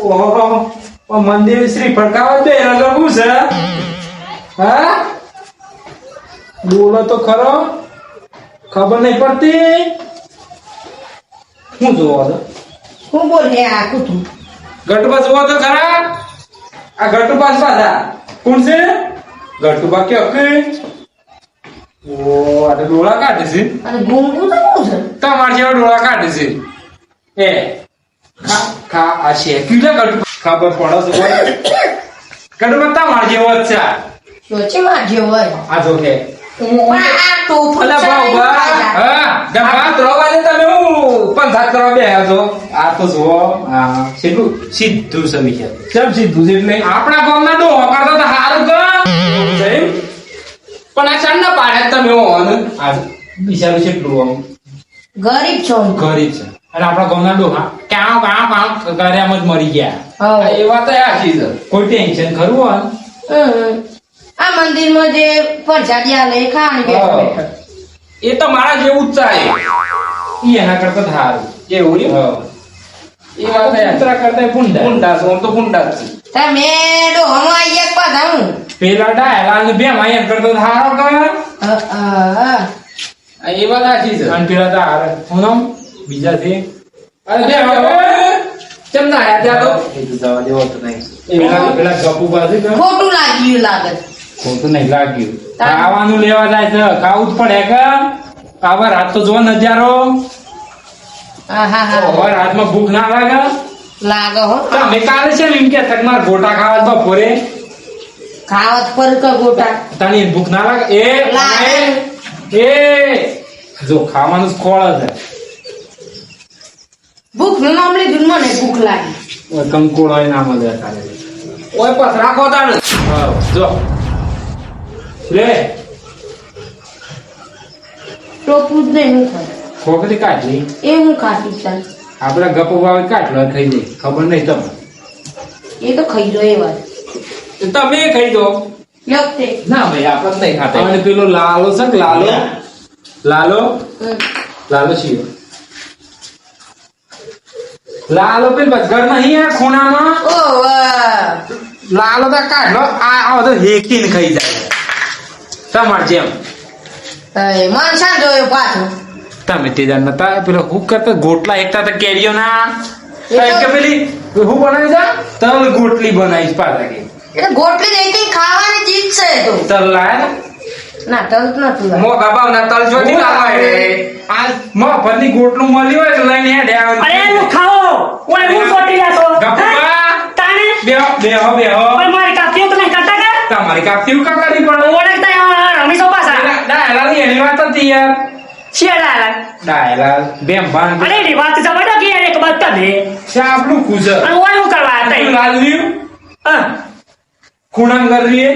ઓહો મંદિર શ્રી ફરકાવા તો એનો લગું છે. હા બોલો તો ખરો, ખબર નહીં પડતી. શું જોવો છો? હું બોલે આ કુતું ગટુબા જોવો તો ખરા. આ ગટુબા પાછા કોણ છે? ગટુબા કે હકે ઓ આ તો ડોળા કાઢે છે. અને ગુંગુ તો શું છે? તમાર જેવા ડોળા કાઢે છે. એ ખા ખા આ છે કીધા ગટુબા ખબર પડે છે. ગટુબા તમાર જેવો જ છે. સોચે માં જે હોય આ જો કે આ તો અલા બાબા હા દબા ત્રવાને તમે હું પંચાત કરવા બેહ્યા છો. આ તો જો આ સીધું સીધું સમી છે. કેમ સીધું છે? એટલે આપણા ગામના ડોહો કરતા તો હારું કે પણ આ ચણ ના પાડે તમે ઓન આ બિચારું છે એટલું આમ ગરીબ છો ગરીબ છે. અને આપણા ગામના ડોહા કામ કામ કામ કરે એમ જ મરી ગયા. એ વાત આખી છે. કોઈ ટેન્શન ખરું હોય આ મંદિરમાં જે પ્રસાદી આલે એ ખાવાની બેઠો બેઠો એ તો મારા જેવું જ થાય. ઈ એના કરતા સારું એવું રે. એ વાત પુત્રા કરતા પુંડા પુંડા છો તો પુંડા જ છે. તમે ડોહમાં આઈ એક પાછા હું પેલા ડાયલા ને બે માયા કરતો સારો કર. એ વાત સાચી છે. અને પેલા તો હારે હું નામ બીજા છે. અરે બે કેમ ના આયા ત્યાં તો એ તો જવા દેવો તો નહીં. પેલા ગપુ પાસે ખોટું લાગ્યું લાગે ખોટું નહીં લાગ્યું. ખાવાનું લેવા જાય છે ખાવું જ પડે કે આવા રાત તો જો નજારો. હવે રાતમાં ભૂખ ના લાગે લાગે હો તમે કાલે છે એમ કે તમારે ગોટા ખાવા બપોરે ખાવત પર કે ગોટા તને ભૂખ ના લાગે? એ જો ખાવાનું જ ખોળ છે. ભૂખ નું નામ લીધું મને ભૂખ લાગી. કંકોળો ના મળે તારે ઓય પસ રાખો તાણ. જો લે ટોપું જ નહીં હું ખાય ખોખરી કાઢી એ હું ખાતી ચાલ આપડે ગપો ભાવે કાઢલો ખાઈ દે. ખબર નહીં તમને એ તો ખાઈ જો એ વાત તમે ખાઈ દો. લગતે ના ભાઈ આપણે નહીં ખાતા. અને પેલો લાલો છે કે લાલો લાલો લાલો છીએ લાલો પેલ બજગર નહીં આ ખૂણામાં ઓ લાલો તો કાઢલો આ બધો હેકીને ખાઈ જાય તમાર જેમ. માનસા જોયો પાછો તમે તે જાણ નતા પેલો હું કરતા ગોટલા એકતા તો કેરીઓ ના કે પેલી હું બનાવી જા તલ ગોટલી બનાવીશ પાછા કે એટલે ગોટલી નહીં કઈ ખાવાની ચીજ છે તો તલ લાય ના તલ નતું મો બાબા ના તલ જોતી લાવવા રે આ મો ફરની ગોટલું મળ્યું હોય તો લઈને હેડે આવે. અરે હું ખાઓ ઓય હું સોટી જાતો ગપ્પા તાને બેહો ઓય મારી કાપીઓ તો નહીં કરતા કે તમારી કાપતી કા કરી પડે ઓળખતા રમીશો પાછા ડાયલા ની એની વાત હતી યાર. શિયાળા ડાયલા બેમ બાંધ અરે રી વાત જવા કે એક બાત દે શાપલું કુઝ અને ઓય હું કરવા હતા લાલ્યું હા ખૂણાંગર રીએ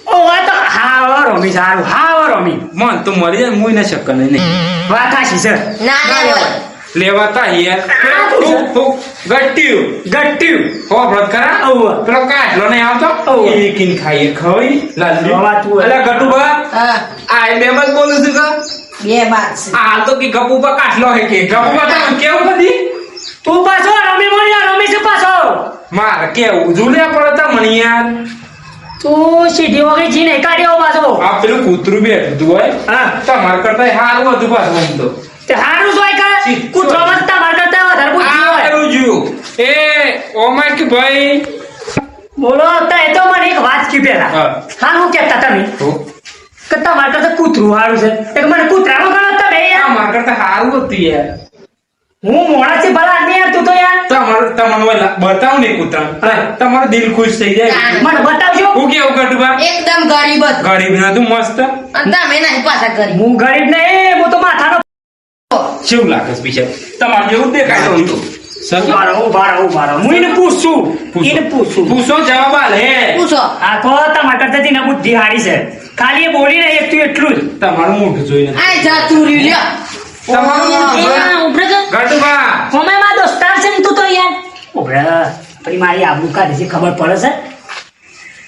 ઓ આ તો હા રમી સારું હા રમી મન તો મરી જાય મુઈ ના શક્કર નહીં વાત આશી છે ના ના લેવાતા યાર ગટ્ટ્યું હો વ્રત કરા ઓવ પેલો કાઢલો નહીં આવતો એકીન ખાઈએ ખવાઈ લાલ્યું રવાતું અલા ગટુબા હા આ બે મત બોલું છું કે બે બાત છે આ તો કે ગપુબા કાઢલો હે કે ગપુબા તમે કેવું બધી તું પાછો રમી મળ્યા રમી છે પાછો માર કેવું જુલ્યા પડતા મને યાર. તું સીધી વગી જી નહીં કાઢ્યો પાછો આ પેલું કૂતરું બેઠું હતું હોય હા તમાર કરતા સારું હતું પાછું આમ તો તે હારું જોઈ કા કૂતરો મત તમાર કરતા વધારે બુદ્ધિ આ હોય પેલું જોયું એ ઓમાય કે ભાઈ બોલો તો એ તો મને એક વાત કી પેલા હા. હા હું કહેતા તમે કે તમારે કરતા કૂતરું હારું છે એક મને કૂતરાનો ગણો તમે યાર માર કરતા સારું હતું યાર. હું મોડા છે ભલા આદમી યાર તું તો યાર તમને બતાવ ને કૂતરા તમારું દિલ ખુશ થઈ જાય. મને બતાવજો હું કેવું કટુબા એકદમ ગરીબ જ ગરીબ નતું મસ્ત અને તમે નહીં પાછા ગરીબ હું ગરીબ નહીં હું તો માથાનો કેવું લાગે છે પીછે તમારે જેવું દેખાય તો ઉભારો હું એને પૂછું પૂછો જવાબ આલ હે પૂછો આ તો તમારા કરતા તેના બુદ્ધિ હારી છે ખાલી એ બોલી ને એક તું એટલું જ તમારું મોઢું જોઈને આ જાતું રહ્યું તમારું મોઢું જોઈને ગટુબા હોમે માં દોસ્તાર છે ને તું તો યાર ઓબરા પછી મારી આબરૂ કાઢી છે ખબર પડે છે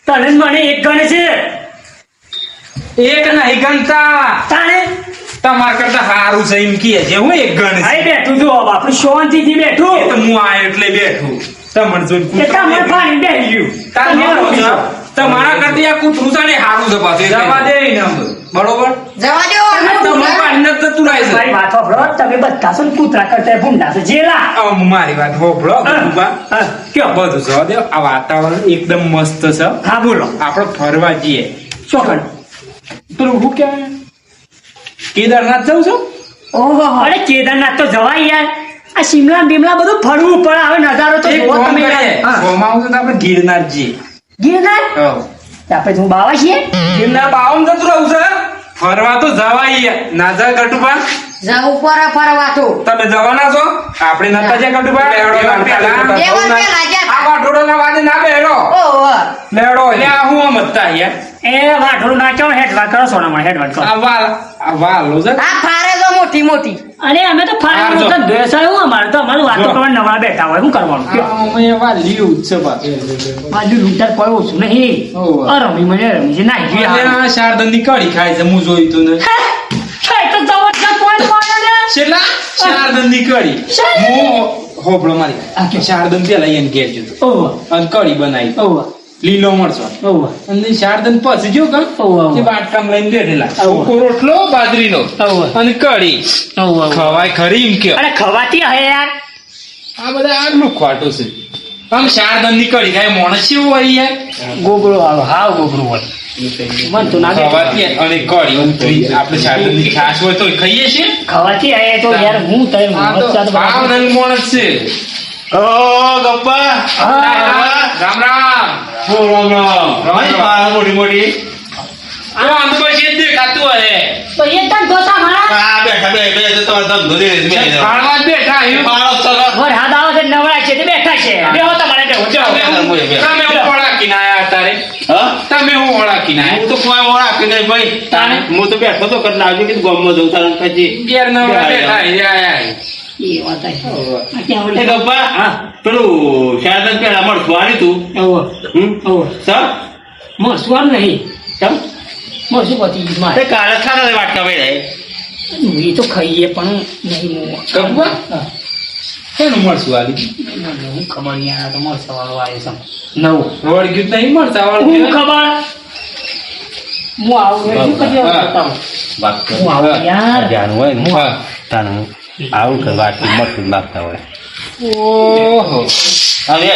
તને મને એક ગણે છે એક નહીં ગણતા તાણે તમાર કરતા સારું છે એમ કહે છે હું એક ગણ અહીં બેઠું જો બાપુ શાંતિથી બેઠું એ તો હું આયો એટલે બેઠું તમને જોઈને કે તમારે પાણી બેસી ગયું તમારા કરતા આ કૂતરું છે ને સારું છે પાછું જવા દે ને બરોબર જવા દો તમારે પાણી નથી જતું રહે છે મારી વાત સાંભળો, તમે બધા છો ને કૂતરા કરતા ભૂંડા છે જેલા મારી વાત હોભળો હા, કયો? બધું જવા દે આ વાતાવરણ એકદમ મસ્ત છે હા બોલો આપણે ફરવા જઈએ ચોકડ પેલું શું કહેવાય કેદારનાથ જવું છું ઓહો અરે કેદારનાથ તો જવાય યાર આ શિમલા બીમલા બધું ફરવું પડે હવે નજારો તો એક જોવો કામ તમે કરીએ. યાર. હા. સોમાં આવશે તો આપણે ગિરનાર જઈએ ગિરનાર હવ. આપણે હું બાવા છીએ ગિરનાર બાવન જતું રહું છે ફરવા તો જવાય ના જા ગટુભા જવું પર ફરવા તો તમે જવાના છો આપણે નતા જ્યાં ગટુભા લેવડો પેલા લેવડ પેલા ગયા આ વાટોડાના વાદે ના બેહરો ઓહો લેવડો એટલે આ હું આમ હતા યાર એ વાઢોળ નાખ્યો હેડવા કરો સોનામાં હેડવા કરો આ વાલો છે આ ફારે તો મોટી મોટી અરે અમે તો ફાળવાનો હારજો. તો દ્વેષ આવ્યો અમારે તો અમારું વાતો જો. કરવા નવરા બેઠા હોય શું કરવાનું કયો? આ વાલ્યું જ છે પાછું બાજુ લૂંટાર કોઈ ઓછું નહીં ઓહો. રમી મને રમી છે નાઈ ગયું અને આ શારદનની કઢી ખાય છે હું જોયું તું ને તો જબરજસ્ત point માર્યો ને. છેલ્લા શારદનની કઢી હું હોબળો મારી આ કયો? શારદન પેલા એને ઘેર જતો ઓહો, અને કઢી બનાવી ઓહો, લીલો મરચો ઓહો, અને શારદન પછી જો કે ઓહો. તે બાટકામ લઈને બેઠેલા ઓહો. સૂકો રોટલો બાજરીનો ઓહો. અને કઢી ઓહો, ઓહો. ખવાય ખરી એમ કયો અરે ખવાતી હે યાર આ બધા આટલું ખવાટો છે આમ શારદન ની કઢી ખાય માણસ કેવું હોય યાર ગોગળો આવે હાવ ગોગળો હોય મન તો ના ખવાતી અને કઢી આપણે શારદન ની છાશ હોય તો ખાઈએ છીએ ખવાતી હે તો યાર હું તઈ આ તો ભાવ નંગ માણસ છે ઓ ગપ્પા રામ રામ મોટી મોટી આ અંત પછી જ દેખાતું હે તો એ તક ગોતા મારા આ બેઠા બે બે તમારે ધંધો દે ખાણવા જ બેઠા અહીં. વર હાથ આવે છે નવરા છે તે બેઠા છે બેહો તમારે બેહો જાઓ તમે હું વળાકીને આયા તારે તમે હું વળાકીને આયા હું તો કોઈ ઓળા આપી નહીં ભાઈ તાણે? હું તો બેઠો તો કરી લાવજો કે ગામમાં જઉં તારે પછી ઘેર નવરા બેઠા અહીં આયા અહીં. એ વાત આ ક્યાં એ ઓલી ગપ્પા હા પેલું શારદન પેલા મળતું આવ્યું તું ઓહો ઓહો સર મોસવાન નહીં ચમ મોસું પતી ગયું મારે તે કાલે ખાના વાટકા ભાઈ એ તો ખાઈએ પણ નહીં ગપ્પા? હા. શેનું મળશું આલી હું ખબર નહીં આ તો મોસા વાળો આવ્યો છે નવો વળગ્યું જ નહીં મળતા હું વળગ્યું ખબર હું આવું એટલે શું કરી હા. બતાવું વાત હું આવું યાર જાણવું હોય ને હા. તાનું આવું કે વાટકી મળતું નાખતા હોય ઓહો હવે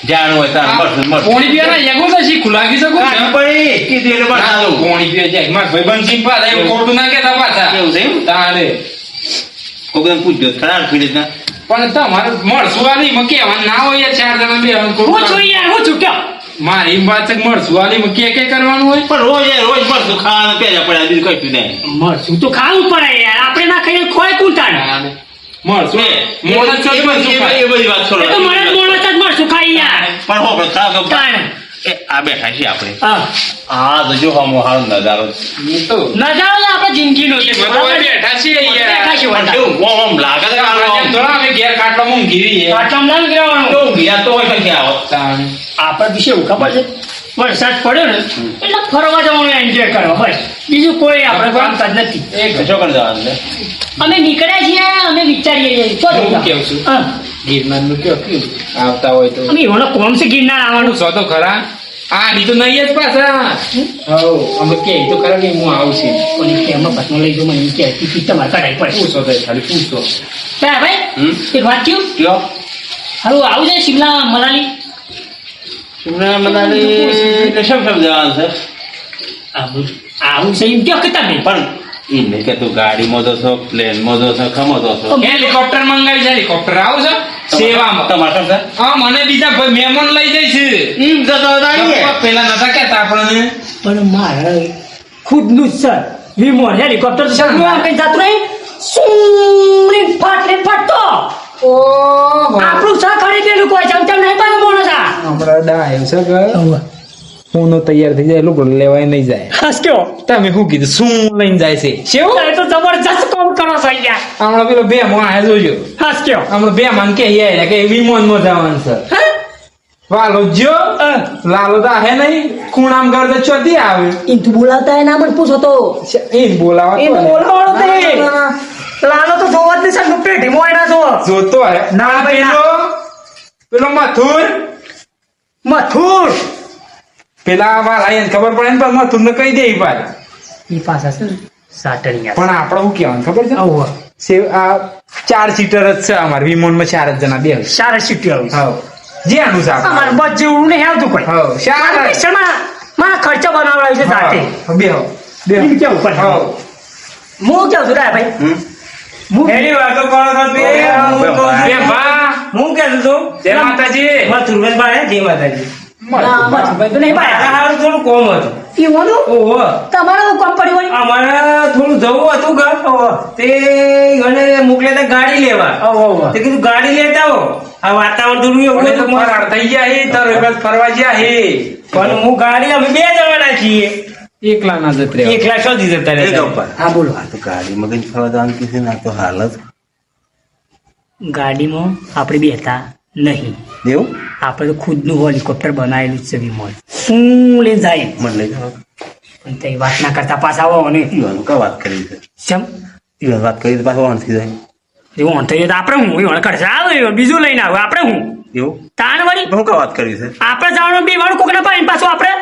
જાણવું હોય તારું મળતું મળતું પોણી પીવાના યગો તો શીખું લાગી શકું ભાઈ કીધું એટલે બનાવું પોણી પીવા જાય માર ભાઈબંધ સિંહ પાછા એવું ખોટું ના કહેતા પાછા કેવું છે એમ? તારે કોકને પૂછજો ખરા પીડી ના પણ તમારે મળશું આલી માં કહેવાનું ના હોય યાર ચાર જણા બે હું છું યાર હું છૂટ્યો મારી એમ વાત છે કે મળશું આલી માં કે કરવાનું હોય પણ રોજ મળતું ખાવાનું પહેલા પડ્યા બીજું કશું નહીં મળશું તો ખાવું પડે યાર આપણે ના ખાઈએ કોઈ કુંટાણ મળશું મોણસ છે તો મળશું ખાય. એ બધી વાત છોડો એ તો મને જ મોણસ જ મળશું ખાઈ યાર પણ હો પણ ખરા ગપ્પા તાણ. એ આ બેઠા છીએ આપણે હા આ તો જો હમો હારો નજારો એ તો નજારો તો આપણે જિંદગીનો છે બધા બેઠા છીએ બેઠા છીએ યાર બધા. કેવું ઓમ લાગે છે કે આપણે આમ થોડા અમે ઘેર ખાટલો મૂંઘી રહીએ. આટલામાં ના નીકળવાનું. તો ગયા તો હોય કે આવો તાણે. આપણે વિશે એવું ખબર છે વરસાદ પડ્યો ને એટલે ફરવા જવાનું એન્જોય કરવા બસ બીજું કોઈ આપણે કામકાજ નથી એક શું કરી જવાનું છે અમે નીકળ્યા છીએ અમે વિચારીએ છીએ તો હું કેવું છું? હા. ગિરનારનું કયો કેવું? આવતા હોય તો અમે એવાનો કોમ છે ગિરનાર આવવાનું સો તો ખરા આ ની તો નહીં જ પાછા હવ અમે કે તો ખરા કે હું આવું છું કોની કેમાં પત્નો લઈ ગયો મને કે ટિકિટ તમારે કઢાઈ પડશે પૂછો તો ખાલી પૂછો હા ભાઈ હમ? એક વાત કહ્યું કયો હારું આવું છે શિમલા મનાલી શિમલા મનાલી એટલે શું જવાનું છે આવું છે એમ કયો કે તમે પણ એને કે તું ગાડીમાં જશો પ્લેનમાં જશો ખમો જશો હેલિકોપ્ટર મંગાવી છે હેલિકોપ્ટર આવું છે સેવામાં તમારે શું છે હા મને બીજા ભાઈ મહેમાન લઈ જાય છે એમ જતો પેલા નતા કેતા આપણને પણ મારે ખુદનું જ સર વિમાન હેલિકોપ્ટર તો સર આપણે જાતું નહીં સુમરી ફાટને ફાટતો ઓહો આપણું સર ખરીદેલું કોઈ ચમચમ નહીં પાછું મોણો સા હમણાં ડાયો છે કે હું નો તૈયાર થઈ જાય લોકો લેવાય નહીં જાય હસ કયો તમે શું કીધું શું લઈને જાય છે શેવું એ તો જબરજસ્ત કામ કરો છો યાર હમણાં પેલો બે માં જોજો હસ કયો હમણાં બે માન કે વિમાનમાં જવાનું છે વાલો જો લાલો તો હે નહીં ખૂણામ ઘર તો ચોથી આવે ઈ તું બોલાવતા ના મને પૂછો તો એ બોલાવા એ તો બોલાવાળો તે લાલો તો જોવા જ નહીં સાહેબ પેઢીમાં એના છો જોતો હે ના ભાઈ, ના. પેલો મથુર પેલા વાલા એને ખબર પડે ને પણ મથુર ને કહી દે ઈ પાછ. ઈ પાછા છે ને સાટણિયા પણ આપણે શું કહેવાનું ખબર છે આવો આ 4 સીટર જ છે અમારે વિમાનમાં 4 જ જણા બે સારા સીટી આવી હા જે આનું છે આપણે. અમારે બસ જેવું નહીં આવતું કોઈ હા ચાર જ. મારા ખર્ચો બનાવડાવ્યો છે સાથે હા, બે એમ કેવું પડે હા હું કેવું છું ભાઈ હું એની વાતો કરો છો તે હું કહું છું. બે ભા હું કહેતો છું જય માતાજી મથુરભાઈ બારે જય માતાજી ના, ભાઈ તો નહીં ભાઈ સારું થોડું કોમ હતું ઈ હોનું ઓહો તમારું કામ પડ્યું હોય અમારે થોડું જવું હતું ઘર તે મને મોકલ્યા હતા ગાડી લેવા તે કીધું ગાડી લેતા આવો આ વાતાવરણ થોડું એવું મને તો હતું. ફરાર થઈ ગયા હે તારો વખત ફરવા ગયા હે પણ હું ગાડી અમે 2 જવાના છીએ એકલા ના જત રહ્યા એકલા શોધી જતા એ રહેતા. ગપ્પા. હા બોલો આ તો ગાડીમાં કઈ ફરવા જવાનું કીધું ને, આ તો હાલ જ ગાડીમાં આપણે બેઠા નહીં એવું આપણે તો ખુદનું હેલિકોપ્ટર બનાવેલું જ છે વિમોલ શું લઈને જાય મને લઈ જાઓ. પણ તે વાત ના કરતા પાછા આવો ને ઈવાનું કા વાત કરી છે ચમ ઈવાન વાત કરી તો પાછું વાંચી જાય એવું થઈ જાય તો આપણે હું એવું કરશે આવે બીજું લઈને આવે આપણે હું એવું તાણ વળી હું કા વાત કરી છે આપણે જવાનું બે વાળું કોકના પાડીને પાછું આપણે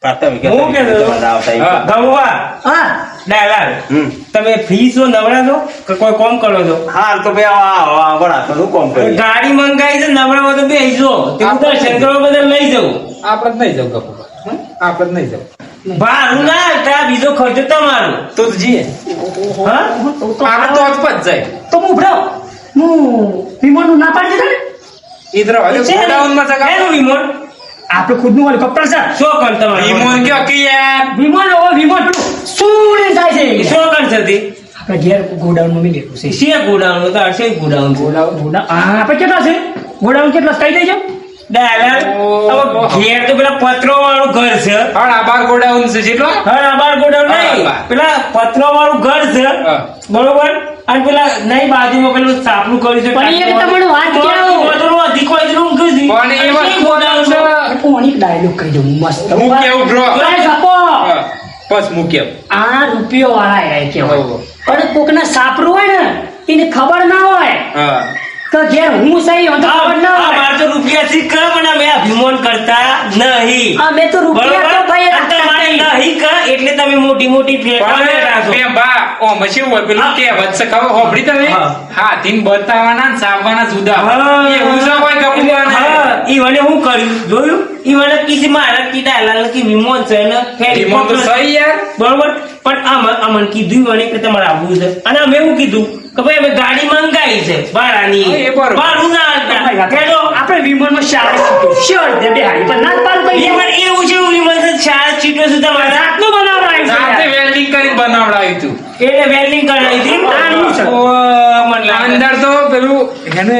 પાછા વિકેટ હું કહેતો હતો. તમારા આવતા ઈ. હા. ગમવા હા ડાયલાલ હમ. તમે ફ્રી છો નવરા છો કે કોઈ કોમ કરો છો હાલ તો ભાઈ આ વડા શું કોમ કરી ગાડી મંગાવી છે નવરા હોય તો બેસજો તે હું દર્શન કરવા બધા લઈ જાઉં આપણે જ નહીં જાવ ગપુ આપણે જ નહીં જાવ ભાડું ના આવતા બીજો ખર્ચો તમારો તો જ જઈએ હા આપણે તો જ પત જાય તો હું ભરો હું વિમાનનું ના પાડી દીધા ને ઈધર હવે ગોડાઉનમાં જગા એનું વિમાન આપણે ખુદનું હેલિકોપ્ટર છે શું કણ તમારે ઈમોન કયો કે યાર વિમાન ઓ વિમાન પેલું શું લઈને જાય છે શું કણ છે તે આપણે ઘેર ગોડાઉનમાં મેલેલું છે શિયા ગોડાઉન તો હશે ગોડાઉન ગોડાઉન આપણે કેટલા છે ગોડાઉન કેટલા કહી દેજો ડાયલાલ હવે ઘેર તો પેલા પત્રો વાળું ઘર છે હણ આ બાર ગોડાઉન છે જેટલો હા બાર ગોડાઉન નહીં હા. પેલા પત્રો વાળું ઘર છે હા. બરોબર અને પેલા નહીં બાજુમાં પેલું સાપલું કર્યું છે પણ એક તમને વાત કહું. પત્રો અધિક હોય એટલું ઊંઘું છે. પણ એ અને વાત શી ગોડાઉન છે કોની ડાયલોગ કહી દઉં મસ્ત હું કેવું ડ્રો અરે બાપો બસ મૂક્યો આ રૂપિયો વાળા એ કેવાય ઓહો. પણ કોકના સાપરું હોય ને એને ખબર ના હોય હા કે ઘેર હું સહી હોય તો ખબર ના હોય મારે તો રૂપિયા થી કર પણ અમે અભિમાન કરતા નહીં અમે તો રૂપિયા તો ભાઈ અને તમારે નહીં કર એટલે તમે મોટી મોટી ફ્લેટો લેતા છો. બે બા ઓ મશીન હોય પેલું કે વચ્ચે ખબર હોબળી તમે હા. હાથીને બતાવવાના ને સાવવાના જુદા હા. એવું છે કોઈ કપૂરવાને? હા, ઈ મને હું કર્યું જોયું ઈ મને કીધી મારા કી ડાયલાલ કી વિમોન છે ને ઈમોન તો સહી યાર બરોબર પણ અમને કીધું મને કે તમારે આવવું છે અને અમે એવું કીધું કે ભાઈ અમે ગાડી મંગાવી છે ભાડાની હા, એ બરોબર. ભાડું ના આપતા હેલો આપણે વિમાનમાં શાળા શ્યોર દે બેહાડી પણ ના પાડું કઈ વિમાન એવું છે વિમાન છે ચાર સીટો છે તમારે રાતનું બનાવડાવ્યું છે સાથે યાર. વેલ્ડિંગ કરીને બનાવડાવ્યું તું એટલે વેલ્ડિંગ કરાવી હતી આનું છે. ઓ, મને લાગે. અંદર તો પેલું એને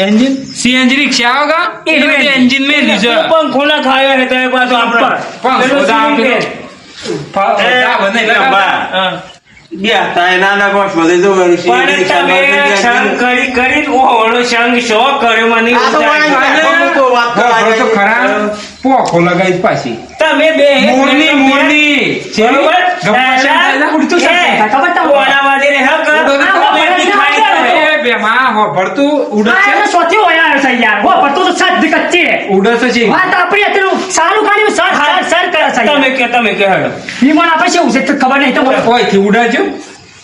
એન્જિન સીએનજી રિક્ષા આવગા એ એન્જિન મેં લીધું પંખો ના ખાયો ને તો એ પાછો આપણે પણ પેલું સોદા સીલિંગ આપેલો. ફેન. હા. પણ તમે સંગ કરી કરી ઓહળો સંગ શો કર્યો મને તો ખરા પોખો લગાવી પાછી તમે બે મોરની બરોબર? ઉડતું હે, શબ્દ ખબર તમને? ઓળાવાદે રે હક. ઉડો તો આ ખબર બધી નથી ખાઈ આવડે. તમે. બે માં હો ભરતું ઉડે આ છે એનો સોથી હોય આવ્યો છે યાર હો પણ તું તો સાત કચ્ચી છે. ઉડે તો છે વાત આપણી અત્યારે સારું કાઢ્યું સર કરે છે યાર. તમે કે હેડો વિમાન આપણે શું છે તો ખબર નહીં તમને ઓયથી ઉડાડજો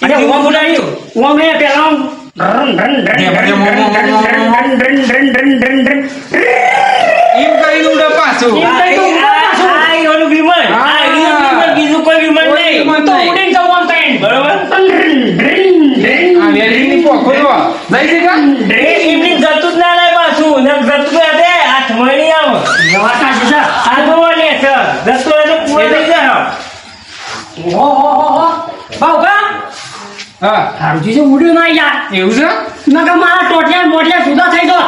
એટલે આથી ઓમ ઉડાડ્યું? ઓમ એ પેલા આમ run run run run run run run run run run run. એમ કરીને ઉડે પાછું એમ કઈ તો ઉડે પાછું. આ ઈ ઓલું વિમાન. હા. આ ઈ ઓલું વિમાન, બીજું કોઈ વિમાન કોઈ નહીં. વિમાન તો ઉડીને જવું આમ કઈ. બરોબર? રન રન રન આ વેલ્ડિંગની પોખો જો લઈ જગા એ એમની જતું જ ના લાય પાછું. ને જતું રહે તે હાથમાં નહીં આવે. જવાતા છે સર. આ જોવો લે સર. જતું રહે તો પૂરો થઈ જાય. ઓહો બાઉકા હા હારું ચીજ ઉડ્યું ના યાર એવું છે નકર મારા ટોટિયા ને મોટિયા જુદા થઈ ગયો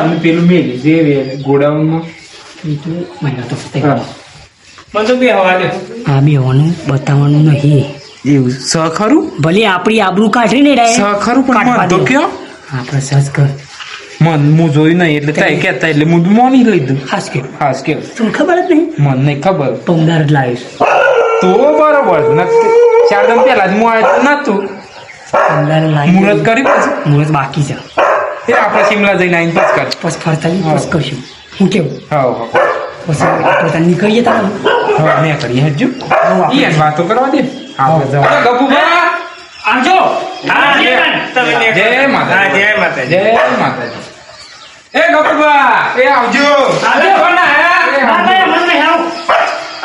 અમે પેલું મેલી જે ગોડાઉનમાં ઈ તો મહિના તો થઈ હા. ગયો. મને તો બે હવા દે. આ બેવાનું બતાવવાનું નહીં એવું સ ખરું ભલે આપણી આબરૂ કાઢી ને સ ખરું પણ મન તો કયો આપણે સજ કર હું જોયું નહીં એટલે તઈ કહેતા એટલે હું મોની લીધું ખાસ કે ખાસ કે તમને ખબર જ નહીં મને નહીં ખબર પમદાર જ લાવીશ તો બરોબર છે નક્કી 4 દિન પહેલા જ હું આવ્યો નતું પમદાર લાવી મુહૂર્ત કરી પછી મુહૂર્ત બાકી છે એ આપણે શિમલા જઈને આવીને પછી કર પછી ફરતા જઈને પછી કરશું હું કેવું હા પછી આપણે ત્યાં નીકળીએ તારે હા મેં કરી હજુ આપણે- ઈ વાતો કરવા દે આપણે જવા ગપુભા આવજો હા તમે જય માતા હા જય માતા જય માતાજી એ ગપુભા એ આવજો આવજો. કોણ આયા? ના ભાઈ મને નહીં આવ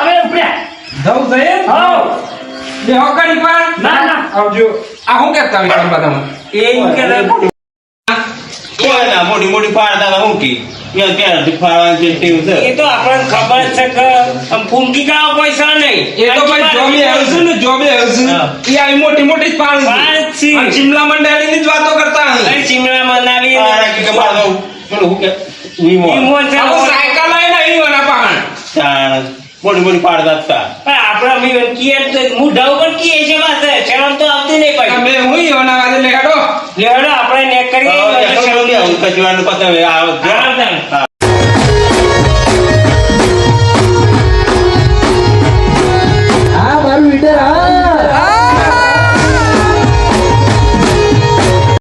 હવે ઉપડ્યા જવું જઈએ આવ બે હોકડી પણ ના ના આવજો આ હું કરતા હોય તમે બધા એ ઈ કે કોઈ ના મોટી મોટી પાડતા હું કી ક્યારથી ફાળવાની સિસ્ટમ છે એ તો આપણને ખબર જ છે કે આમ ફૂંકી કાવા પૈસા નહીં એ તો ભાઈ જોબે આવશું ને જોબે આવશું હા. એ આવી મોટી મોટી જ પાડું પાડ છે. અને શિમલા મંડાળીની જ વાતો કરતા હોય અહીં શિમલા મનાલી આ કે મારો પેલું હું કે વીમો ઈમોન છે. આવો સાયકલ લઈને અહીં વના પાહણ તાણ મોટી મોટી પાડતા હતા પણ આપણે અમે કીએ તો મોઢા ઉપર કીએ છે વાત શરમ તો આવતી નહીં પછી તમે હું વના વાદે લેડો લેવડો આપણે નેક કરીએ કચવાનું પતાવે આવો હા, હા. હા